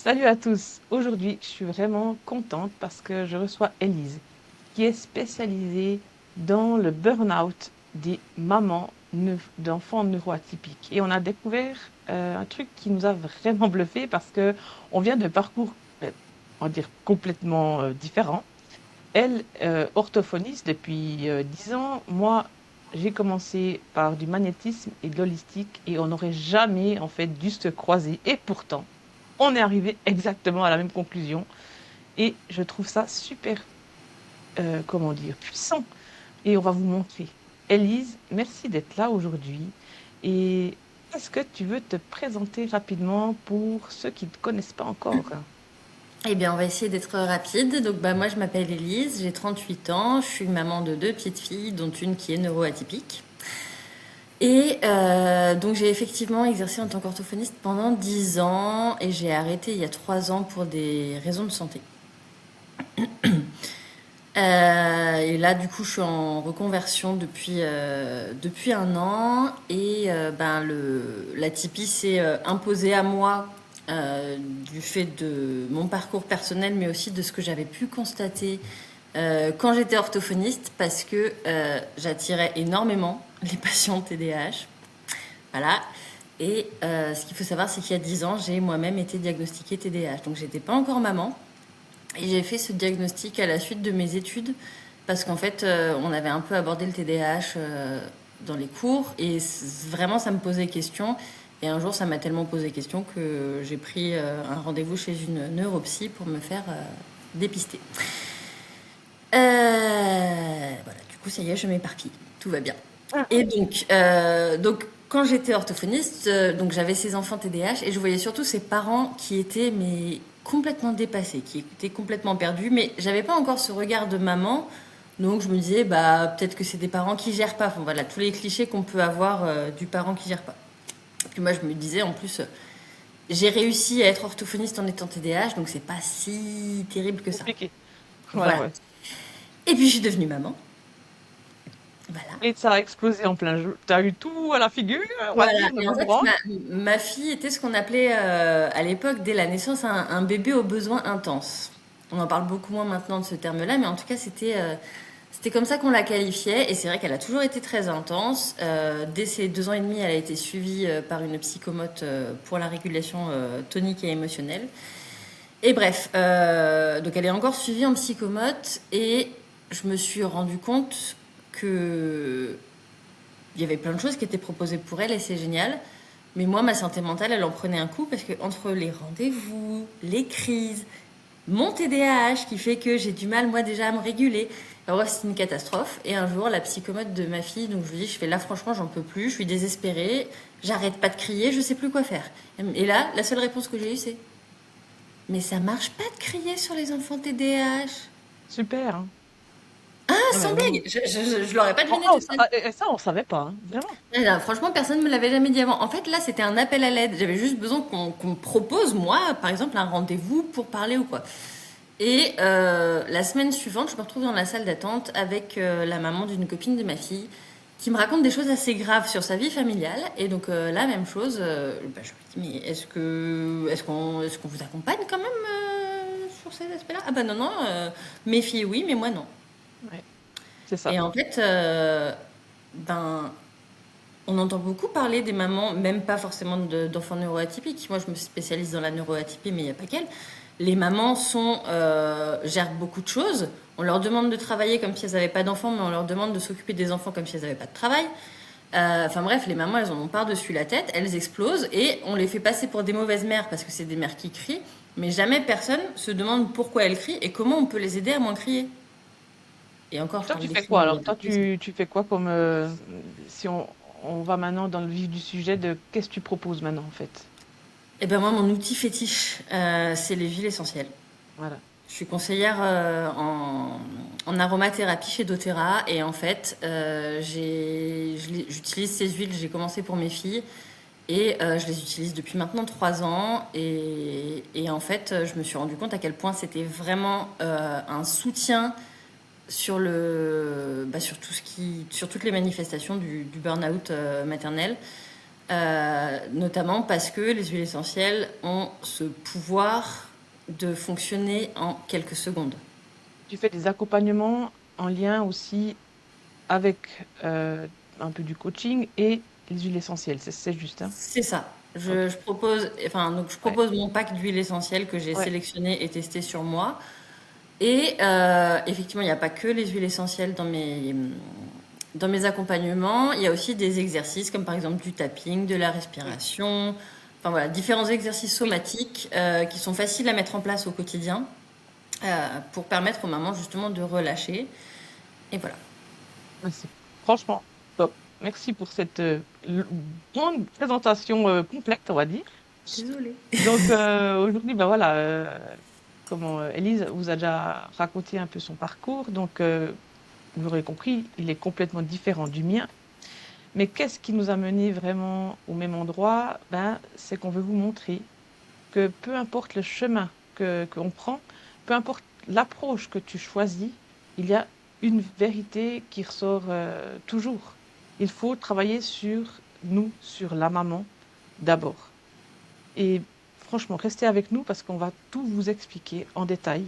Salut à tous. Aujourd'hui, je suis vraiment contente parce que je reçois Elise, qui est spécialisée dans le burn-out des mamans d'enfants neuroatypiques. Et on a découvert un truc qui nous a vraiment bluffé parce que on vient de parcours, on va dire, complètement différents. Elle, orthophoniste depuis 10 ans. Moi, j'ai commencé par du magnétisme et de l'holistique et on n'aurait jamais, en fait, dû se croiser. Et pourtant, on est arrivé exactement à la même conclusion. Et je trouve ça super, comment dire, puissant. Et on va vous montrer. Élise, merci d'être là aujourd'hui. Et est-ce que tu veux te présenter rapidement pour ceux qui ne te connaissent pas encore? Eh bien, on va essayer d'être rapide. Donc, moi, je m'appelle Élise, j'ai 38 ans, je suis maman de deux petites filles, dont une qui est neuroatypique. Et donc, j'ai effectivement exercé en tant qu'orthophoniste pendant 10 ans et j'ai arrêté il y a 3 ans pour des raisons de santé. Et là, du coup, je suis en reconversion depuis un an et l'atypie s'est imposée à moi du fait de mon parcours personnel, mais aussi de ce que j'avais pu constater quand j'étais orthophoniste, parce que j'attirais énormément les patients TDAH. Voilà. Et ce qu'il faut savoir, c'est qu'il y a 10 ans, j'ai moi-même été diagnostiquée TDAH. Donc, j'étais pas encore maman. Et j'ai fait ce diagnostic à la suite de mes études parce qu'en fait, on avait un peu abordé le TDAH dans les cours et vraiment, ça me posait question. Et un jour, ça m'a tellement posé question que j'ai pris un rendez-vous chez une neuropsy pour me faire dépister. Voilà, du coup, ça y est, je m'éparpille. Tout va bien. Ah, Et donc quand j'étais orthophoniste, donc j'avais ces enfants TDAH et je voyais surtout ces parents qui étaient mais complètement dépassés, qui étaient complètement perdus, mais j'avais pas encore ce regard de maman, donc je me disais bah peut-être que c'est des parents qui gèrent pas. Enfin, voilà tous les clichés qu'on peut avoir du parent qui gère pas. Puis moi je me disais en plus j'ai réussi à être orthophoniste en étant TDAH, donc c'est pas si terrible que ça. compliqué. Voilà, Voilà. ouais. Et puis je suis devenue maman. Voilà. Et ça a explosé en plein jeu. Tu as eu tout à la figure, on va Voilà. dire, le Et en bon fait, bras. ma fille était ce qu'on appelait à l'époque, dès la naissance, un bébé aux besoins intenses. On en parle beaucoup moins maintenant de ce terme-là, mais en tout cas, c'était comme ça qu'on la qualifiait. Et c'est vrai qu'elle a toujours été très intense. Dès ses 2 ans et demi, elle a été suivie par une psychomote pour la régulation tonique et émotionnelle. Et bref, donc elle est encore suivie en psychomote. Et je me suis rendu compte que il y avait plein de choses qui étaient proposées pour elle et c'est génial. Mais moi, ma santé mentale, elle en prenait un coup parce que entre les rendez-vous, les crises, mon TDAH qui fait que j'ai du mal, moi, déjà à me réguler. Alors, ouais, c'est une catastrophe. Et un jour, la psychomote de ma fille, donc je lui dis, je fais là, franchement, j'en peux plus, je suis désespérée, j'arrête pas de crier, je sais plus quoi faire. Et là, la seule réponse que j'ai eue, c'est, mais ça marche pas de crier sur les enfants TDAH. Super, hein. Ah, Non, mais sans vraiment. blague, je l'aurais pas Oh, deviné oh, toute ça, seule. ça, on savait pas, hein. Vraiment. Et là, franchement, personne ne me l'avait jamais dit avant. En fait, là, c'était un appel à l'aide. J'avais juste besoin qu'on me propose, moi, par exemple, un rendez-vous pour parler ou quoi. Et la semaine suivante, je me retrouve dans la salle d'attente avec la maman d'une copine de ma fille qui me raconte des choses assez graves sur sa vie familiale. Et donc, la même chose, je lui dis, mais est-ce qu'on vous accompagne quand même sur cet aspect-là? Ah bah non, non, mes filles oui, mais moi non. Ouais, c'est ça. Et en fait, ben, on entend beaucoup parler des mamans, même pas forcément d'enfants neuroatypiques. Moi, je me spécialise dans la neuroatypie, mais il n'y a pas qu'elle. Les mamans gèrent beaucoup de choses. On leur demande de travailler comme si elles n'avaient pas d'enfants, mais on leur demande de s'occuper des enfants comme si elles n'avaient pas de travail. Enfin bref, les mamans, elles en ont par-dessus la tête, elles explosent et on les fait passer pour des mauvaises mères parce que c'est des mères qui crient, mais jamais personne se demande pourquoi elles crient et comment on peut les aider à moins crier. Et encore, je Toi, parle tu des fais filles, quoi mais il y a alors? des Toi, filles aussi. tu fais quoi comme si on va maintenant dans le vif du sujet de qu'est-ce que tu proposes maintenant en fait? Eh ben moi, mon outil fétiche, c'est les huiles essentielles. Voilà. Je suis conseillère en aromathérapie chez doTERRA et en fait, j'utilise ces huiles. J'ai commencé pour mes filles et je les utilise depuis maintenant 3 ans et en fait, je me suis rendu compte à quel point c'était vraiment un soutien sur tout ce sur toutes les manifestations du burn-out maternel. notamment parce que les huiles essentielles ont ce pouvoir de fonctionner en quelques secondes. Tu fais des accompagnements en lien aussi avec un peu du coaching et les huiles essentielles, c'est juste, hein? C'est ça. Ok, Je propose, enfin, donc je ouais, propose mon pack d'huiles essentielles que j'ai ouais, sélectionné et testé sur moi. Et effectivement, il n'y a pas que les huiles essentielles dans mes accompagnements. Il y a aussi des exercices comme par exemple du tapping, de la oui, respiration. Enfin voilà, différents exercices oui. somatiques qui sont faciles à mettre en place au quotidien pour permettre aux mamans justement de relâcher. Et voilà. Ouais, c'est franchement top. Merci pour cette grande présentation complète, on va dire. Désolée. Donc aujourd'hui, ben voilà, comment Élise vous a déjà raconté un peu son parcours. Donc vous l'aurez compris, il est complètement différent du mien. Mais qu'est-ce qui nous a menés vraiment au même endroit? Ben, c'est qu'on veut vous montrer que peu importe le chemin que qu'on prend, peu importe l'approche que tu choisis, il y a une vérité qui ressort toujours. Il faut travailler sur nous, sur la maman d'abord. Et franchement, restez avec nous parce qu'on va tout vous expliquer en détail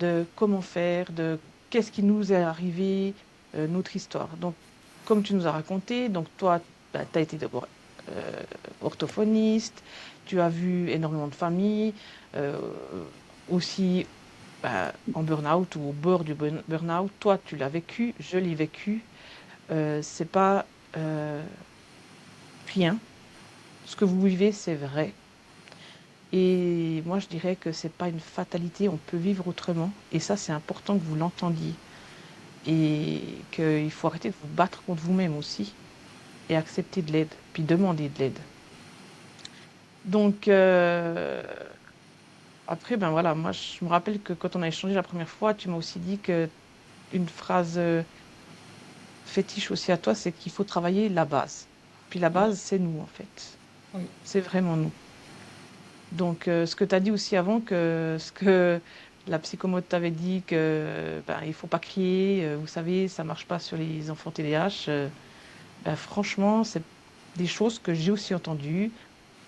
de comment faire, de qu'est-ce qui nous est arrivé, notre histoire. Donc, comme tu nous as raconté, donc toi, bah, tu as été d'abord euh, orthophoniste, tu as vu énormément de familles, aussi bah, en burn-out ou au bord du burn-out. Toi, tu l'as vécu, je l'ai vécu. C'est pas rien. Ce que vous vivez, c'est vrai. Et moi, je dirais que c'est pas une fatalité, on peut vivre autrement. Et ça, c'est important que vous l'entendiez. Et qu'il faut arrêter de vous battre contre vous-même aussi et accepter de l'aide, puis demander de l'aide. Donc, après, ben voilà, moi, je me rappelle que quand on a échangé la première fois, tu m'as aussi dit que une phrase fétiche aussi à toi, c'est qu'il faut travailler la base. Puis la base, c'est nous, en fait. Oui. C'est vraiment nous. Donc, ce que tu as dit aussi avant, que ce que la psychomote t'avait dit, que ben, il faut pas crier, vous savez, ça marche pas sur les enfants TDAH. Ben, franchement, c'est des choses que j'ai aussi entendues,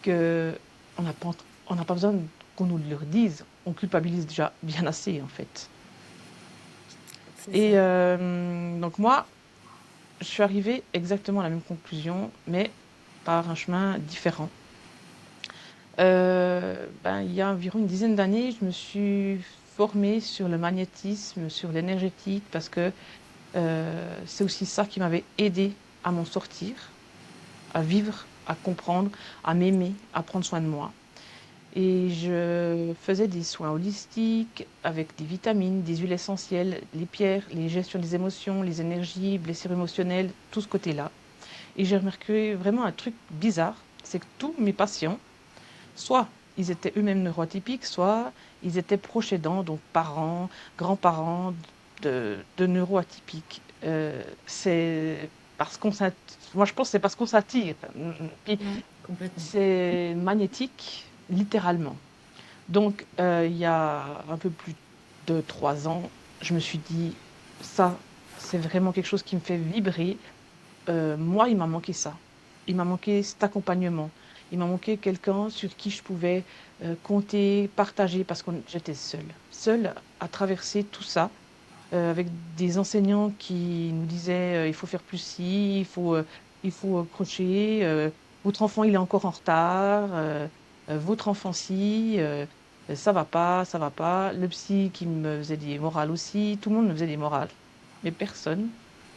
que on n'a pas besoin qu'on nous le dise. On culpabilise déjà bien assez, en fait. C'est ça. Et donc moi, je suis arrivée exactement à la même conclusion, mais par un chemin différent. Ben, il y a environ une dizaine d'années, je me suis formée sur le magnétisme, sur l'énergétique, parce que c'est aussi ça qui m'avait aidé à m'en sortir, à vivre, à comprendre, à m'aimer, à prendre soin de moi. Et je faisais des soins holistiques avec des vitamines, des huiles essentielles, les pierres, les gestions des émotions, les énergies, blessures émotionnelles, tout ce côté-là. Et j'ai remarqué vraiment un truc bizarre, c'est que tous mes patients, soit ils étaient eux-mêmes neuroatypiques, soit ils étaient proches aidants, donc parents, grands-parents de neuroatypiques. C'est parce qu'on s'attire. Moi, je pense que c'est parce qu'on s'attire. Puis Mm, complètement. c'est magnétique, littéralement. Donc, il y a un peu plus de 3 ans, je me suis dit, ça, c'est vraiment quelque chose qui me fait vibrer. Moi, il m'a manqué ça. Il m'a manqué cet accompagnement. Il m'a manqué quelqu'un sur qui je pouvais compter, partager, parce que j'étais seule. Seule à traverser tout ça, avec des enseignants qui nous disaient, il faut faire plus ci, il faut crocher, votre enfant, il est encore en retard, votre enfant, si, ça va pas, ça va pas. Le psy qui me faisait des morales aussi, tout le monde me faisait des morales. Mais personne,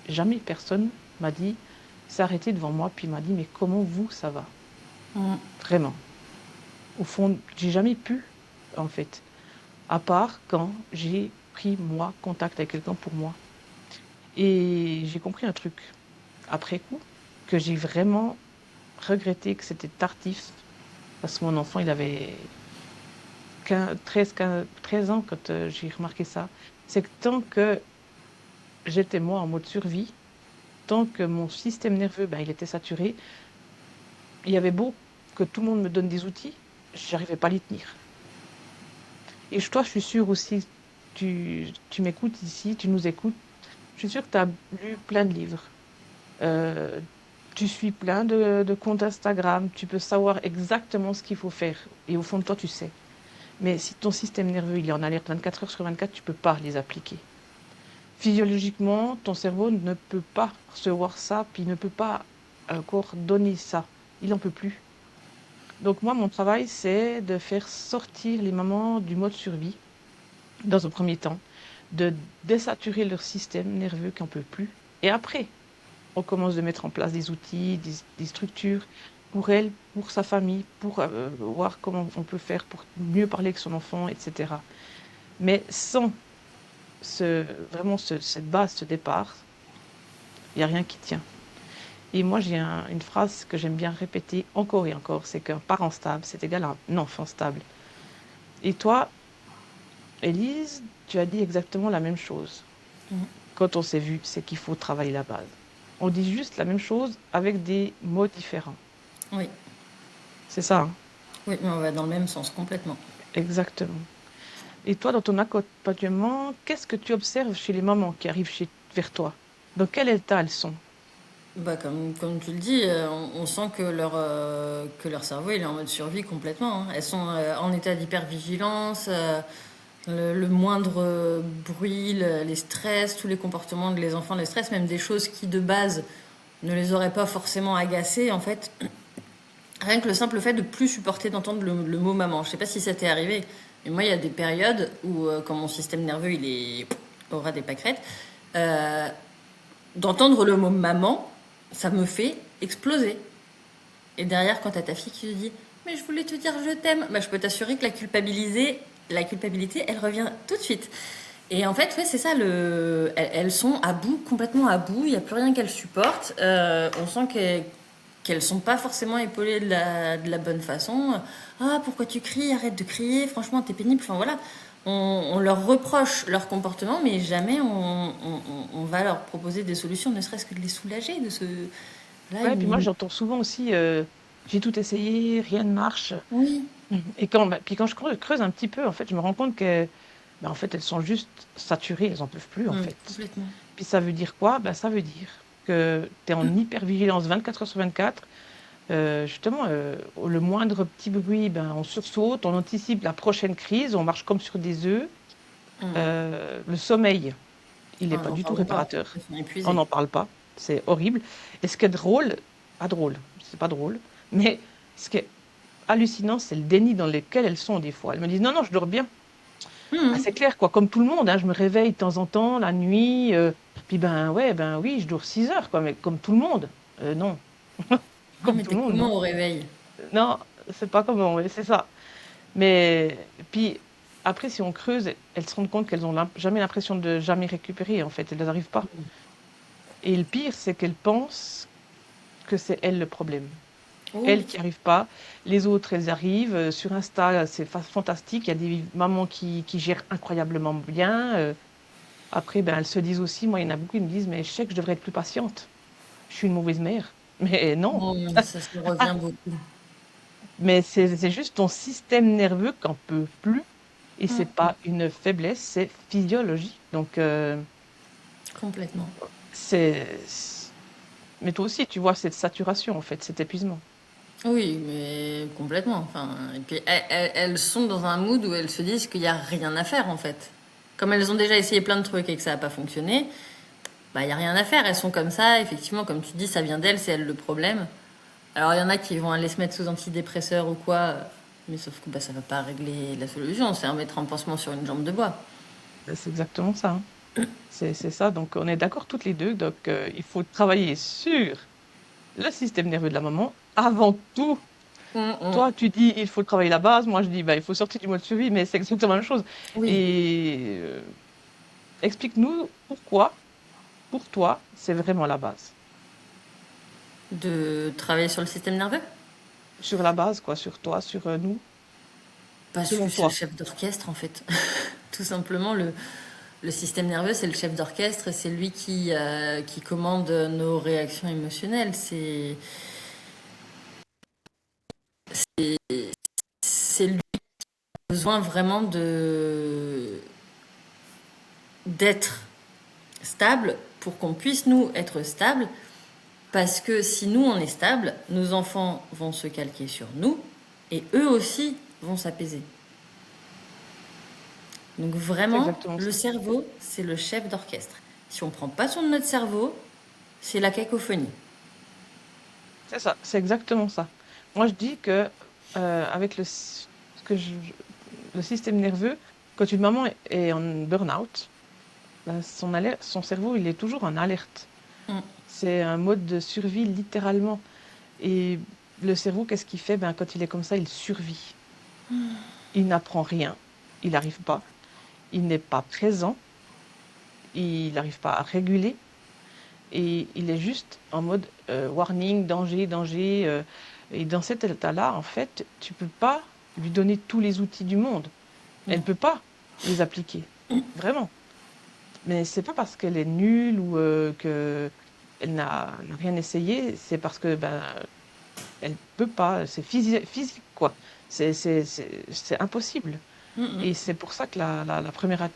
jamais personne m'a dit, s'est arrêté devant moi, puis m'a dit, mais comment vous, ça va? Mm. Vraiment. Au fond, j'ai jamais pu, en fait, à part quand j'ai pris, moi, contact avec quelqu'un pour moi. Et j'ai compris un truc après coup, que j'ai vraiment regretté que c'était tardif, parce que mon enfant, il avait 13 ans quand j'ai remarqué ça. C'est que tant que j'étais moi en mode survie, tant que mon système nerveux, ben, il était saturé, il y avait beau que tout le monde me donne des outils, j'arrivais pas à les tenir. Et toi, je suis sûre aussi, tu m'écoutes ici, tu nous écoutes, je suis sûre que tu as lu plein de livres. Euh, Tu suis plein de comptes Instagram, tu peux savoir exactement ce qu'il faut faire. Et au fond de toi, tu sais. Mais si ton système nerveux il est en alerte 24 heures sur 24, tu peux pas les appliquer. Physiologiquement, ton cerveau ne peut pas recevoir ça, puis ne peut pas encore donner ça. Il n'en peut plus. Donc moi, mon travail, c'est de faire sortir les mamans du mode survie, dans un premier temps, de désaturer leur système nerveux qui n'en peut plus. Et après, on commence de mettre en place des outils, des structures pour elle, pour sa famille, pour voir comment on peut faire pour mieux parler avec son enfant, etc. Mais sans cette base, ce départ, il n'y a rien qui tient. Et moi, j'ai une phrase que j'aime bien répéter encore et encore, c'est qu'un parent stable, c'est égal à un enfant stable. Et toi, Élise, tu as dit exactement la même chose. Mhm. Quand on s'est vu, c'est qu'il faut travailler la base. On dit juste la même chose avec des mots différents. Oui, C'est ça, hein? oui, mais on va dans le même sens complètement. Exactement. Et toi, dans ton accompagnement, qu'est-ce que tu observes chez les mamans qui arrivent vers toi? Dans quel état elles sont? Bah, comme tu le dis, on sent que leur cerveau il est en mode survie complètement, hein. Elles sont en état d'hypervigilance, le moindre bruit, les stress, tous les comportements de les enfants les stress, même des choses qui de base ne les auraient pas forcément agacées, en fait. Rien que le simple fait de plus supporter d'entendre le mot maman. Je sais pas si ça t'est arrivé, mais moi il y a des périodes où, quand mon système nerveux il est au ras des pâquerettes, euh, d'entendre le mot maman, ça me fait exploser. Et derrière, quand t'as ta fille qui te dit mais je voulais te dire je t'aime, bah, je peux t'assurer que la culpabilité, elle revient tout de suite. Et en fait, ouais, c'est ça, elles sont à bout, complètement à bout, il n'y a plus rien qu'elles supportent. On sent qu'elles sont pas forcément épaulées de la bonne façon. Ah, pourquoi tu cries? Arrête de crier, franchement, t'es pénible. Enfin voilà, on leur reproche leur comportement, mais jamais on va leur proposer des solutions, ne serait-ce que de les soulager de ce. Là, Ouais, puis moi j'entends souvent aussi j'ai tout essayé, rien ne marche. oui, Et puis quand je creuse un petit peu, en fait, je me rends compte que en fait, elles sont juste saturées, elles en peuvent plus en fait. complètement. Puis ça veut dire quoi? Ça veut dire que tu es en hypervigilance 24 heures sur 24. Justement, le moindre petit bruit, on sursaute, on anticipe la prochaine crise, on marche comme sur des œufs. Le sommeil, il n'est On pas n'en du tout parle pas, réparateur. elles sont On épuisées. n'en parle pas. C'est horrible. Et ce qui est drôle, pas drôle, c'est pas drôle, mais ce qui est hallucinant, c'est le déni dans lequel elles sont des fois. Elles me disent non, non, je dors bien. Ah, c'est clair, quoi, comme tout le monde, hein, je me réveille de temps en temps, la nuit, puis ouais, oui, je dors 6 heures, quoi, mais comme tout le monde. Non, Non, comme mais tout t'es le monde, non. comment au réveil? Non, c'est pas comment, ouais, c'est ça. Mais puis après, si on creuse, elles se rendent compte qu'elles ont jamais l'impression de jamais récupérer, en fait, elles n'arrivent pas. Et le pire, c'est qu'elles pensent que c'est elles le problème. Oh, Elles qui arrivent pas, les autres, elles arrivent. Sur Insta, c'est fantastique, il y a des mamans qui gèrent incroyablement bien. Après, elles se disent aussi, moi, il y en a beaucoup qui me disent, mais je sais que je devrais être plus patiente. Je suis une mauvaise mère. Mais non. ça revient beaucoup. Mais c'est juste ton système nerveux qui n'en peut plus. Et c'est pas une faiblesse, c'est physiologique. Donc, Complètement. c'est. Mais toi aussi, tu vois cette saturation, en fait, cet épuisement. Oui, mais complètement. Enfin, et puis elles sont dans un mood où elles se disent qu'il n'y a rien à faire en fait. Comme elles ont déjà essayé plein de trucs et que ça n'a pas fonctionné, bah il n'y a rien à faire. Elles sont comme ça, effectivement, comme tu dis, ça vient d'elles, c'est elles le problème. Alors il y en a qui vont aller se mettre sous antidépresseurs ou quoi, mais sauf que bah, ça va pas régler la solution, c'est un mettre un pansement sur une jambe de bois. C'est exactement ça, hein. C'est ça. Donc, on est d'accord toutes les deux. Donc, il faut travailler sur le système nerveux de la maman avant tout. Hum, hum. Toi, tu dis il faut travailler la base. Moi, je dis il faut sortir du mode survie, mais c'est exactement la même chose. Oui, Et explique-nous pourquoi, pour toi, c'est vraiment la base. de travailler sur le système nerveux. Sur la base, quoi, sur toi, sur nous, Parce que selon c'est le toi. chef d'orchestre en fait. Tout simplement, le système nerveux, c'est le chef d'orchestre et c'est lui qui commande nos réactions émotionnelles. C'est lui qui a besoin vraiment d'être stable pour qu'on puisse nous être stable Parce que si nous, on est stable, nos enfants vont se calquer sur nous et eux aussi vont s'apaiser. Donc C'est vraiment, exactement le ça. cerveau, c'est le chef d'orchestre. Si on ne prend pas soin de notre cerveau, c'est la cacophonie. C'est ça, c'est exactement ça. Moi, je dis que avec que le système nerveux, quand une maman est en burn-out, ben, son cerveau, il est toujours en alerte. Mm. C'est un mode de survie littéralement. Et le cerveau, qu'est-ce qu'il fait? Ben, quand il est comme ça, il survit. Il n'apprend rien. Il n'arrive pas. Il n'est pas présent. Il n'arrive pas à réguler. Et il est juste en mode warning, danger, danger. Et dans cet état-là, en fait, tu peux pas lui donner tous les outils du monde. Elle Non. peut pas les appliquer. Vraiment. Mais c'est pas parce qu'elle est nulle ou que elle n'a rien essayé, c'est parce que ben elle peut pas, c'est physique quoi. C'est impossible. Mm, Et c'est pour ça que la première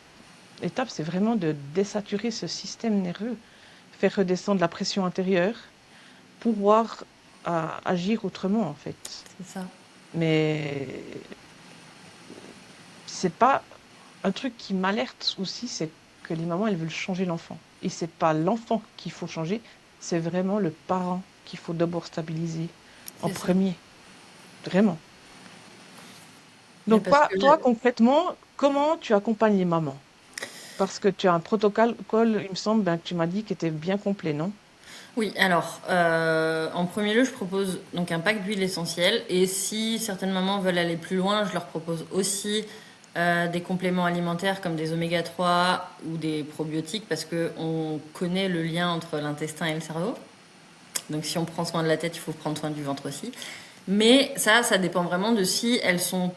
étape, c'est vraiment de désaturer ce système nerveux, faire redescendre la pression intérieure, pouvoir agir autrement en fait. c'est ça. Mais c'est pas un truc qui m'alerte aussi, c'est que les mamans, elles veulent changer l'enfant. Et c'est pas l'enfant qu'il faut changer, c'est vraiment le parent qu'il faut d'abord stabiliser en C'est ça. premier. Vraiment. Mais Donc, parce que toi, concrètement, comment tu accompagnes les mamans? Parce que tu as un protocole, il me semble, ben, que tu m'as dit qu'il était bien complet, non? oui, alors, en premier lieu, je propose donc un pack d'huile essentielle. Et si certaines mamans veulent aller plus loin, je leur propose aussi des compléments alimentaires comme des oméga 3 ou des probiotiques parce qu'on connaît le lien entre l'intestin et le cerveau. Donc si on prend soin de la tête, il faut prendre soin du ventre aussi. Mais ça dépend vraiment de si elles sont,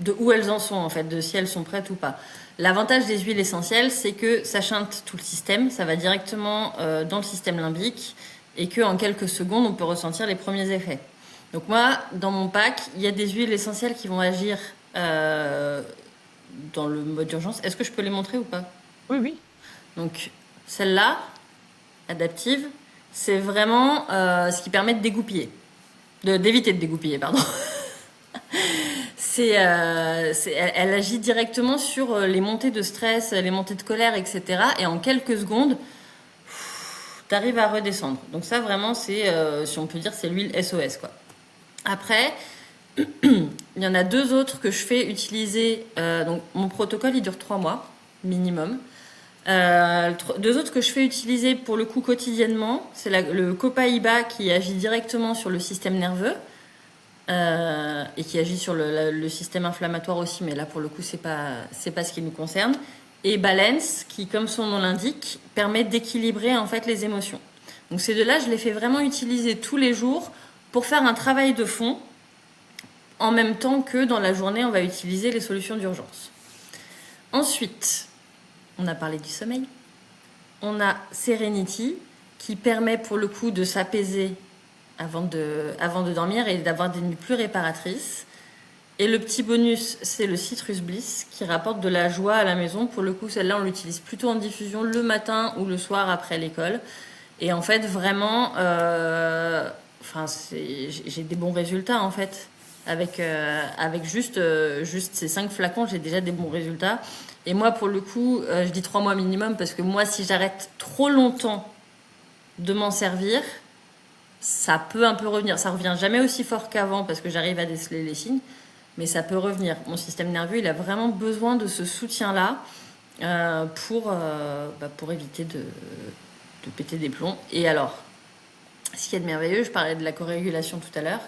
de où elles en sont en fait, de si elles sont prêtes ou pas. L'avantage des huiles essentielles, c'est que ça chante tout le système, ça va directement dans le système limbique et qu'en quelques secondes, on peut ressentir les premiers effets. Donc moi, dans mon pack, il y a des huiles essentielles qui vont agir dans le mode d'urgence. Est-ce que je peux les montrer ou pas? Oui, oui. Donc celle-là, adaptive, c'est vraiment ce qui permet de dégoupiller, d'éviter de dégoupiller, pardon. Elle agit directement sur les montées de stress, les montées de colère, etc. Et en quelques secondes, tu arrives à redescendre. Donc ça, vraiment, c'est, si on peut dire, c'est l'huile SOS, quoi. Après, il y en a deux autres que je fais utiliser. Donc mon protocole, il dure 3 mois minimum. Deux autres que je fais utiliser pour le coup quotidiennement, c'est le Copaiba qui agit directement sur le système nerveux. Et qui agit sur le système inflammatoire aussi, mais là pour le coup c'est pas ce qui nous concerne. Et Balance, qui comme son nom l'indique, permet d'équilibrer en fait les émotions. Donc ces deux-là, je les fais vraiment utiliser tous les jours pour faire un travail de fond, en même temps que dans la journée, on va utiliser les solutions d'urgence. Ensuite, on a parlé du sommeil. On a Serenity, qui permet pour le coup de s'apaiser avant de dormir et d'avoir des nuits plus réparatrices. Et le petit bonus, c'est le Citrus Bliss qui rapporte de la joie à la maison. Pour le coup, celle-là, on l'utilise plutôt en diffusion le matin ou le soir après l'école. Et en fait, vraiment, j'ai des bons résultats en fait. Avec juste ces 5 flacons, j'ai déjà des bons résultats. Et moi, pour le coup, je dis 3 mois minimum parce que moi, si j'arrête trop longtemps de m'en servir, ça peut un peu revenir. Ça revient jamais aussi fort qu'avant parce que j'arrive à déceler les signes, mais ça peut revenir. Mon système nerveux, il a vraiment besoin de ce soutien-là pour éviter de péter des plombs. Et alors, ce qui est de merveilleux, je parlais de la corrégulation tout à l'heure.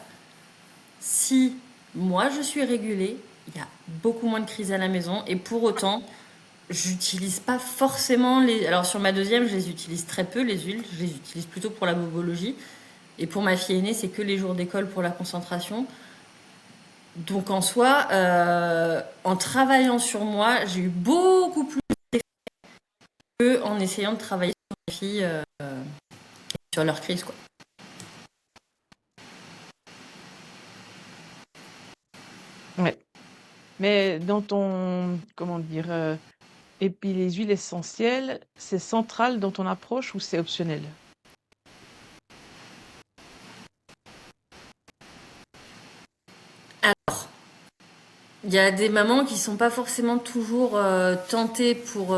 Si moi je suis régulée, il y a beaucoup moins de crises à la maison et pour autant, j'utilise pas forcément les. Alors sur ma deuxième, je les utilise très peu, les huiles. Je les utilise plutôt pour la bobologie. Et pour ma fille aînée, c'est que les jours d'école pour la concentration. Donc en soi, en travaillant sur moi, j'ai eu beaucoup plus qu'en essayant de travailler sur mes filles sur leur crise, quoi. Ouais. Mais dans ton, comment dire, et puis les huiles essentielles, c'est central dans ton approche ou c'est optionnel? Il y a des mamans qui sont pas forcément toujours tentées pour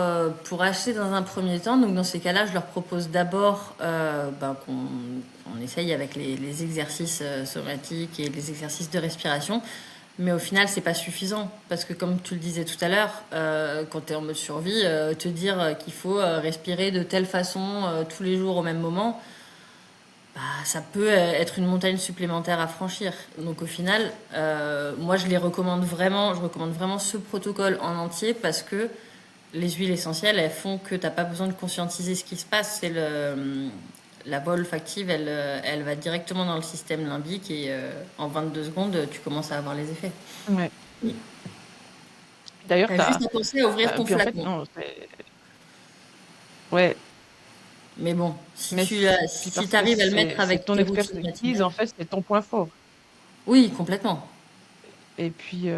acheter dans un premier temps. Donc dans ces cas-là, je leur propose d'abord qu'on essaye avec les exercices somatiques et les exercices de respiration. Mais au final, c'est pas suffisant. Parce que comme tu le disais tout à l'heure, quand tu es en mode survie, te dire qu'il faut respirer de telle façon tous les jours au même moment, bah, ça peut être une montagne supplémentaire à franchir. Donc au final, moi je recommande vraiment ce protocole en entier parce que les huiles essentielles, elles font que t'as pas besoin de conscientiser ce qui se passe. La voie olfactive, elle va directement dans le système limbique et en 22 secondes, tu commences à avoir les effets. Ouais. D'ailleurs, T'as juste à penser à ouvrir ton puis en fait, flacon. non, ouais, Mais bon, mais puis si parce que t'arrives à le mettre c'est avec ton tes routines expertise, matinales. en fait, c'est ton point fort. Oui, complètement. Et puis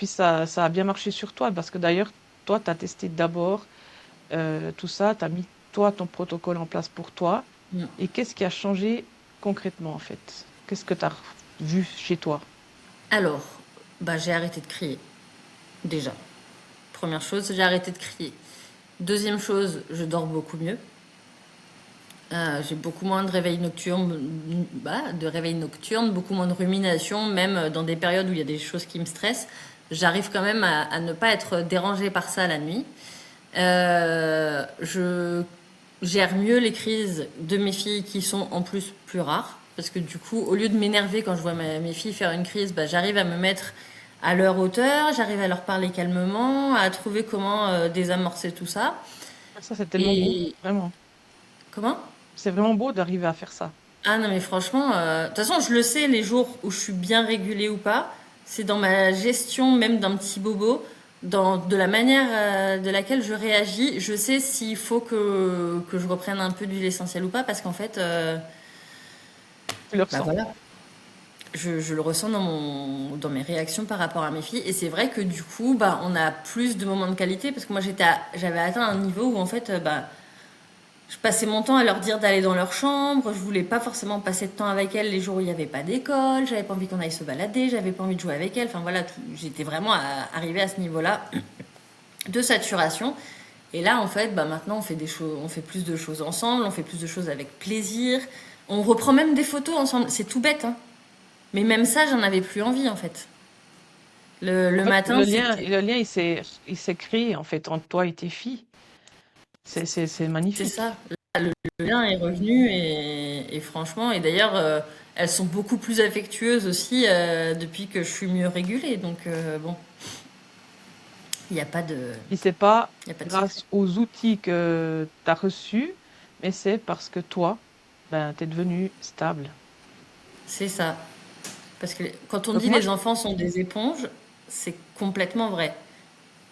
ça a bien marché sur toi parce que d'ailleurs, toi, tu as testé d'abord tout ça, tu as mis toi ton protocole en place pour toi. Mm. Et qu'est-ce qui a changé concrètement en fait? Qu'est-ce que tu as vu chez toi? Alors, bah, j'ai arrêté de crier, déjà. Première chose, j'ai arrêté de crier. Deuxième chose, je dors beaucoup mieux. J'ai beaucoup moins de réveils nocturnes, beaucoup moins de ruminations, même dans des périodes où il y a des choses qui me stressent. J'arrive quand même à ne pas être dérangée par ça la nuit. Je gère mieux les crises de mes filles qui sont en plus plus rares. Parce que du coup, au lieu de m'énerver quand je vois mes filles faire une crise, bah, j'arrive à me mettre à leur hauteur, j'arrive à leur parler calmement, à trouver comment désamorcer tout ça. Ça, c'est tellement beau, Et vraiment. comment? C'est vraiment beau d'arriver à faire ça. Ah non mais franchement, de toute façon je le sais les jours où je suis bien régulée ou pas, c'est dans ma gestion même d'un petit bobo, de la manière de laquelle je réagis, je sais s'il faut que je reprenne un peu d'huile essentielle ou pas parce qu'en fait, Tu le bah ressens. voilà, je le ressens dans mes réactions par rapport à mes filles et c'est vrai que du coup bah on a plus de moments de qualité parce que moi j'avais atteint un niveau où en fait bah je passais mon temps à leur dire d'aller dans leur chambre. Je voulais pas forcément passer de temps avec elles les jours où il n'y avait pas d'école. J'avais pas envie qu'on aille se balader. J'avais pas envie de jouer avec elles. Enfin voilà, j'étais vraiment arrivée à ce niveau-là de saturation. Et là, en fait, bah maintenant, on fait des choses, on fait plus de choses ensemble. On fait plus de choses avec plaisir. On reprend même des photos ensemble. C'est tout bête, hein. Mais même ça, j'en avais plus envie, en fait. En Le fait, matin, c'était, le lien, il s'est créé en fait entre toi et tes filles. C'est c'est magnifique. ça. Le lien est revenu et franchement, et d'ailleurs, elles sont beaucoup plus affectueuses aussi depuis que je suis mieux régulée. Donc bon, il n'y a pas de, Et c'est pas il y a pas de secret. grâce aux outils que tu as reçus, mais c'est parce que toi, ben, tu es devenu stable. C'est ça. Parce que quand on Donc dit moi, les enfants sont des éponges, c'est complètement vrai.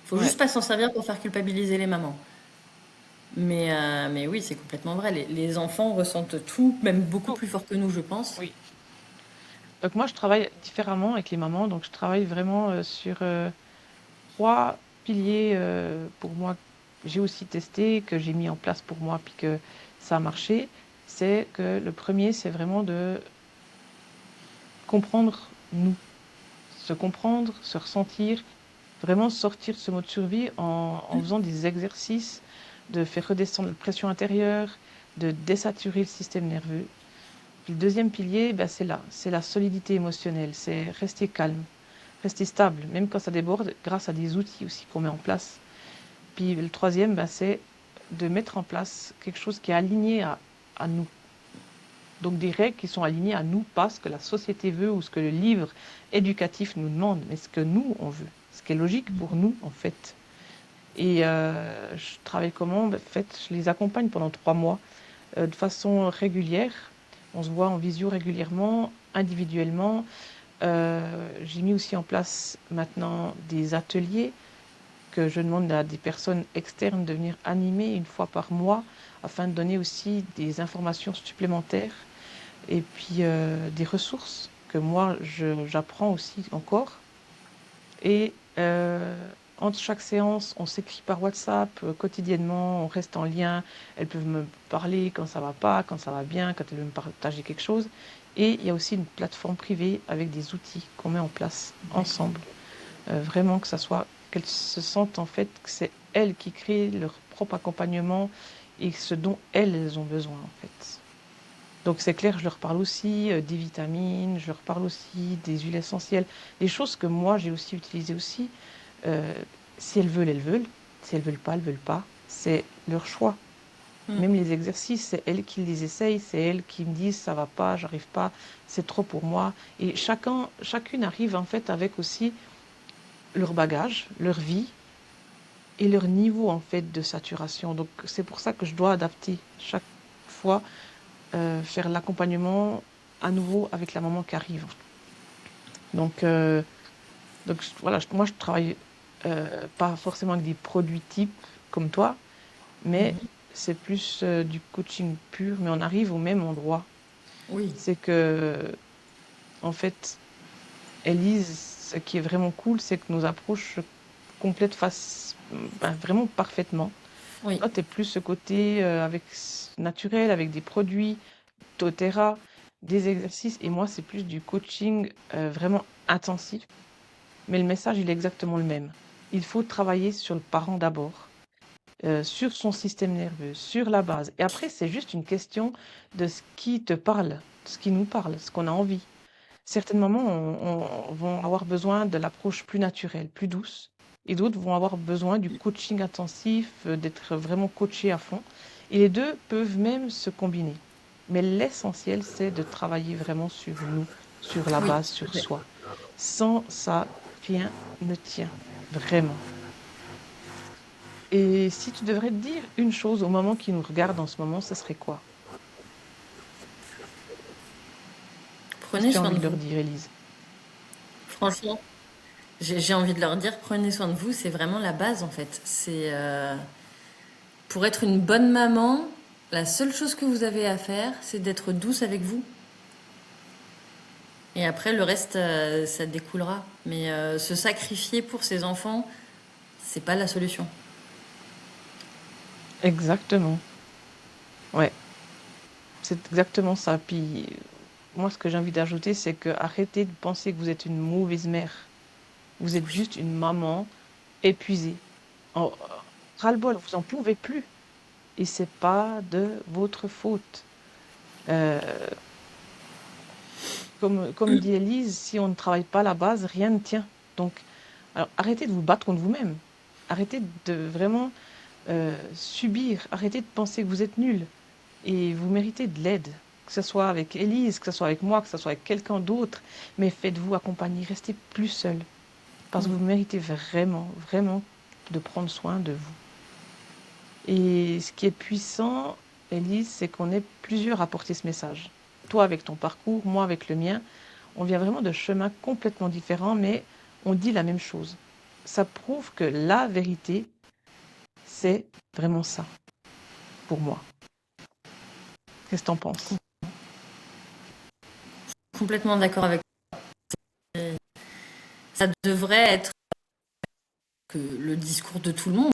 Faut ouais, juste pas s'en servir pour faire culpabiliser les mamans. Mais oui, c'est complètement vrai. Les enfants ressentent tout, même beaucoup tout, plus fort que nous, je pense. oui. Donc moi, je travaille différemment avec les mamans. Donc je travaille vraiment sur trois piliers pour moi. J'ai aussi testé, que j'ai mis en place pour moi, puis que ça a marché. C'est que le premier, c'est vraiment de comprendre nous, se comprendre, se ressentir, vraiment sortir de ce mode survie en faisant des exercices, de faire redescendre la pression intérieure, de désaturer le système nerveux. Puis le deuxième pilier, ben, c'est là, c'est la solidité émotionnelle, c'est rester calme, rester stable, même quand ça déborde, grâce à des outils aussi qu'on met en place. Puis le troisième, ben, c'est de mettre en place quelque chose qui est aligné à nous. Donc des règles qui sont alignées à nous, pas ce que la société veut ou ce que le livre éducatif nous demande, mais ce que nous, on veut. Ce qui est logique pour nous, en fait. Et je travaille comment? Ben, en fait, je les accompagne pendant 3 mois de façon régulière. On se voit en visio régulièrement, individuellement. J'ai mis aussi en place maintenant des ateliers que je demande à des personnes externes de venir animer une fois par mois afin de donner aussi des informations supplémentaires et puis des ressources que moi j'apprends aussi encore. Et entre chaque séance, on s'écrit par WhatsApp quotidiennement, on reste en lien. Elles peuvent me parler quand ça va pas, quand ça va bien, quand elles veulent me partager quelque chose. Et il y a aussi une plateforme privée avec des outils qu'on met en place ensemble vraiment que ça soit, qu'elles se sentent en fait que c'est elles qui créent leur propre accompagnement et ce dont elles ont besoin en fait. Donc c'est clair, je leur parle aussi des vitamines, je leur parle aussi des huiles essentielles, des choses que moi j'ai aussi utilisées aussi. Euh, Si elles veulent, elles veulent. Si elles veulent pas, elles veulent pas. C'est leur choix. Mm. Même les exercices, c'est elles qui les essayent, c'est elles qui me disent ça va pas, j'arrive pas, c'est trop pour moi. Et chacune arrive en fait avec aussi leur bagage, leur vie et leur niveau en fait de saturation. Donc c'est pour ça que je dois adapter chaque fois, faire l'accompagnement à nouveau avec la maman qui arrive. Donc, voilà, moi je travaille pas forcément avec des produits types comme toi, mais Mhm. c'est plus du coaching pur, mais on arrive au même endroit. Oui, C'est que, en fait, Élise, ce qui est vraiment cool, c'est que nos approches se complètent vraiment parfaitement. oui, Toi, tu es plus ce côté naturel, avec des produits, doTERRA, des exercices, et moi, c'est plus du coaching vraiment intensif. Mais le message, il est exactement le même. Il faut travailler sur le parent d'abord, sur son système nerveux, sur la base. Et après, c'est juste une question de ce qui te parle, de ce qui nous parle, ce qu'on a envie. Certaines mamans vont avoir besoin de l'approche plus naturelle, plus douce, et d'autres vont avoir besoin du coaching intensif, d'être vraiment coachées à fond. Et les deux peuvent même se combiner. Mais l'essentiel, c'est de travailler vraiment sur nous, sur la oui, base, tout à sur fait. soi. Sans ça, rien ne tient. Vraiment. Et si tu devrais te dire une chose aux mamans qui nous regardent en ce moment, ce serait quoi? Qu'est-ce que Prenez tu as soin envie de de leur vous. dire, Élise? Franchement, j'ai envie de leur dire, prenez soin de vous, c'est vraiment la base en fait. C'est pour être une bonne maman, la seule chose que vous avez à faire, c'est d'être douce avec vous. Et après, le reste, ça découlera. Mais se sacrifier pour ses enfants, c'est pas la solution. Exactement. Ouais, c'est exactement ça. Puis moi, ce que j'ai envie d'ajouter, c'est que arrêtez de penser que vous êtes une mauvaise mère. Vous êtes Oui. juste une maman épuisée. En, ras-le-bol, vous en pouvez plus. Et c'est pas de votre faute. Euh, comme dit Élise, si on ne travaille pas la base, rien ne tient. Donc, alors arrêtez de vous battre contre vous-même. Arrêtez de vraiment subir. Arrêtez de penser que vous êtes nul. Et vous méritez de l'aide. Que ce soit avec Élise, que ce soit avec moi, que ce soit avec quelqu'un d'autre. Mais faites-vous accompagner. Restez plus seul. Parce que Mm. vous méritez vraiment, vraiment de prendre soin de vous. Et ce qui est puissant, Élise, c'est qu'on est plusieurs à porter ce message. Toi avec ton parcours, moi avec le mien. On vient vraiment de chemins complètement différents, mais on dit la même chose. Ça prouve que la vérité, c'est vraiment ça, pour moi. Qu'est-ce que t'en penses? Complètement d'accord avec toi. Ça devrait être que le discours de tout le monde,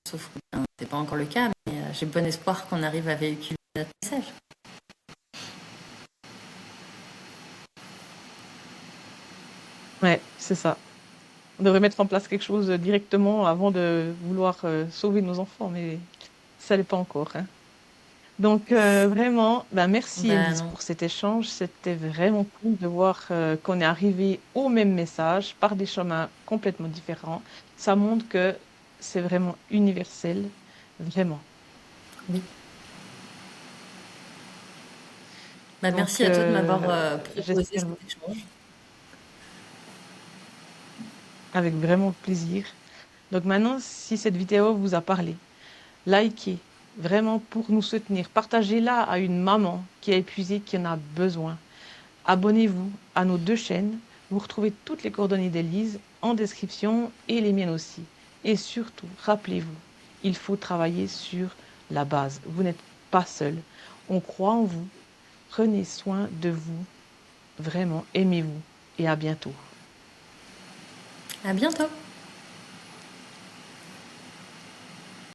sauf que c'est pas encore le cas, mais j'ai bon espoir qu'on arrive à véhiculer notre message. Ouais, c'est ça. On devrait mettre en place quelque chose directement avant de vouloir sauver nos enfants, mais ça l'est pas encore, hein. Donc vraiment, ben merci Bah Elise non. pour cet échange. C'était vraiment cool de voir qu'on est arrivé au même message par des chemins complètement différents. Ça montre que c'est vraiment universel, vraiment. Oui. Bah Donc merci à toi de m'avoir proposé j'espère cet échange. avec vraiment plaisir. Donc maintenant, si cette vidéo vous a parlé, likez vraiment pour nous soutenir. Partagez-la à une maman qui est épuisée, qui en a besoin. Abonnez-vous à nos deux chaînes. Vous retrouvez toutes les coordonnées d'Élise en description et les miennes aussi. Et surtout, rappelez-vous, il faut travailler sur la base. Vous n'êtes pas seul. On croit en vous. Prenez soin de vous. Vraiment, aimez-vous. Et à bientôt. À bientôt.